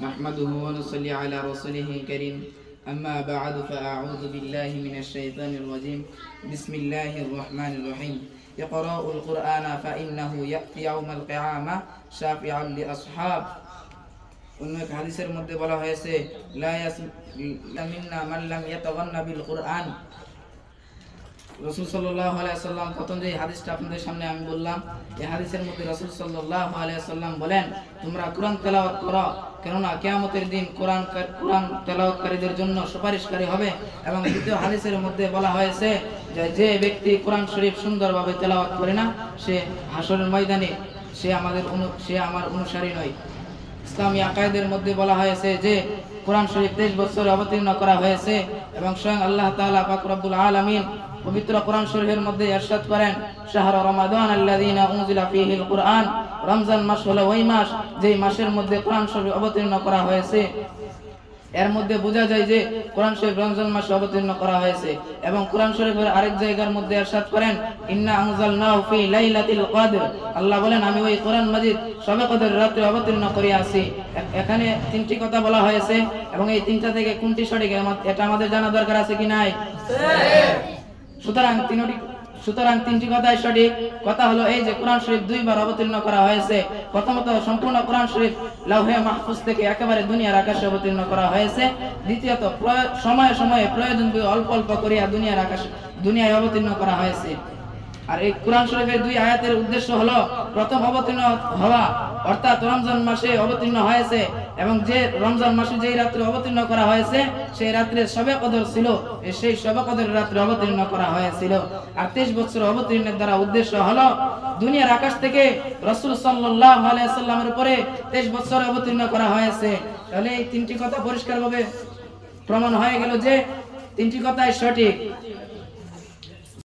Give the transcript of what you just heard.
نحمده ونصلي على رسوله الكريم أما بعد فأعوذ بالله من الشيطان الرجيم بسم الله الرحمن الرحيم اقرأ القرآن فإنه يأتي يوم القيامة شافعا لأصحاب অন্য এক হাদিসের মধ্যে বলা হয়েছে লা মিন্না মান লাম ইয়াতাগান্না বিল কুরআন। রাসূল সাল্লাল্লাহু আলাইহি ওয়াসাল্লাম প্রথম যে হাদিসটা আপনাদের সামনে আমি বললাম, এই হাদিসের মধ্যে রাসূল সাল্লাল্লাহু আলাইহি ওয়াসাল্লাম বলেন তোমরা কোরআন তেলাওয়াত করো, কেননা কিয়ামতের দিন কোরআন তেলাওয়াতকারীদের জন্য সুপারিশকারী হবে। এবং দ্বিতীয় হাদিসের মধ্যে বলা হয়েছে যে ব্যক্তি কোরআন শরীফ সুন্দরভাবে তেলাওয়াত করে না, সে হাসরের ময়দানে সে আমার অনুসারী নয়। ইসলামী আকায়েদের মধ্যে বলা হয়েছে যে কোরআন শরীফ 23 বছরে অবতীর্ণ করা হয়েছে এবং স্বয়ং আল্লাহ তাআলা পাক রব্বুল আলামিন পবিত্র কোরআন শরীফের মধ্যে ইরশাদ করেন শাহরু রমাদান আল্লাযীনা উনজিলা ফীহিল কুরআন, রমজান মাস হলো ওই মাস যেই মাসের মধ্যে কোরআন শরীফ অবতীর্ণ করা হয়েছে। এর মধ্যে বোঝা যায় যে কোরআন শরীফ রমজান মাসে অবতীর্ণ করা হয়েছে। এবং কোরআন শরীফের আরেক জায়গার মধ্যে ইরশাদ করেন ইন্না আনজালনাহু ফি লাইলাতিল কদর, আল্লাহ বলেন আমি ওই কোরআন মাজিদ শবে কদর রাতে অবতীর্ণ করিয়াছি। এখানে তিনটি কথা বলা হয়েছে এবং এই তিনটা থেকে কোনটি সঠিক এটা আমাদের জানা দরকার আছে কি নাই? সুতরাং তিনটি কথাই সঠিক। কথা হলো এই যে কোরআন শরীফ দুইবার অবতীর্ণ করা হয়েছে। প্রথমত সম্পূর্ণ কোরআন শরীফ লাউহে মাহফুজ থেকে একেবারে দুনিয়ার আকাশে অবতীর্ণ করা হয়েছে। দ্বিতীয়ত সময়ে সময়ে প্রয়োজন অল্প অল্প করিয়া দুনিয়ায় অবতীর্ণ করা হয়েছে। আর এই কোরআন শরীফের দুই আয়াতের উদ্দেশ্য হলো প্রথম অবতীর্ণ হওয়া, অর্থাৎ রমজান মাসে অবতীর্ণ হয়েছে এবং যে রমজান মাসে যেই রাত্রে অবতীর্ণ করা হয়েছে সেই রাত্রে শবে কদর ছিল, সেই শবে কদরের রাত্রে অবতীর্ণ করা হয়েছিল। আর 23 বছর অবতীর্ণের দ্বারা উদ্দেশ্য হলো দুনিয়ার আকাশ থেকে রাসূল সাল্লাল্লাহু আলাইহি ওয়াসাল্লামের উপরে 23 বছর অবতীর্ণ করা হয়েছে। তাহলে এই তিনটি কথা পরিষ্কারভাবে প্রমাণ হয়ে গেল যে তিনটি কথাই সঠিক।